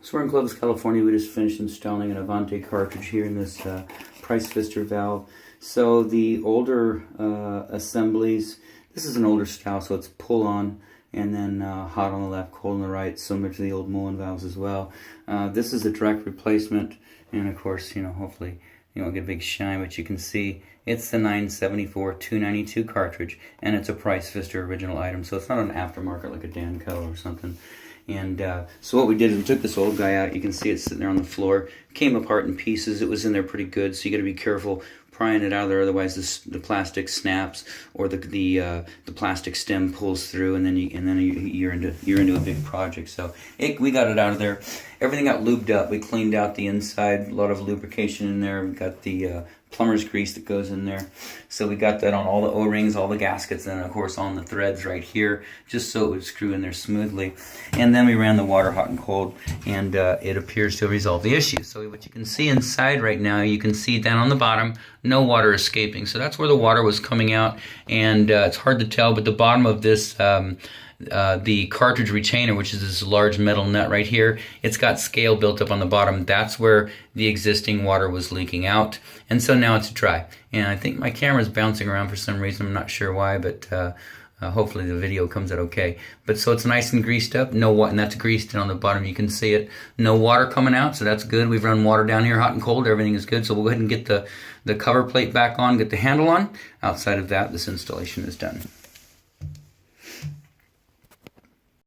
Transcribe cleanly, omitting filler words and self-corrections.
So we're in Clovis, California. We just finished installing an Avante cartridge here in this price fister valve. So the older assemblies, this is an older style, so it's pull on and then hot on the left, cold on the right, similar to the old Mullen valves as well. This is a direct replacement, and of course, hopefully you won't get a big shine, but you can see it's the 974-292 cartridge, and it's a price fister original item, so it's not an aftermarket like a Danco or something. And so what we did is we took this old guy out. You can see it sitting there on the floor. Came apart in pieces. It was in there pretty good, so you got to be careful prying it out of there. Otherwise, the plastic snaps or the plastic stem pulls through, and then you're into a big project. So we got it out of there. Everything got lubed up. We cleaned out the inside. A lot of lubrication in there. We got the plumber's grease that goes in there. So we got that on all the O-rings, all the gaskets, and of course on the threads right here, just so it would screw in there smoothly. And then we ran the water hot and cold, and it appears to have resolved the issue. So what you can see inside right now, you can see down on the bottom, no water escaping. So that's where the water was coming out, and it's hard to tell, but the bottom of this the cartridge retainer, which is this large metal nut right here, it's got scale built up on the bottom. That's where the existing water was leaking out, and so now it's dry. And I think my camera's bouncing around for some reason. I'm not sure why, but hopefully the video comes out okay. But so it's nice and greased up, no water, and that's greased, and on the bottom you can see it. No water coming out, so that's good. We've run water down here, hot and cold. Everything is good. So we'll go ahead and get the cover plate back on, get the handle on. Outside of that, this installation is done.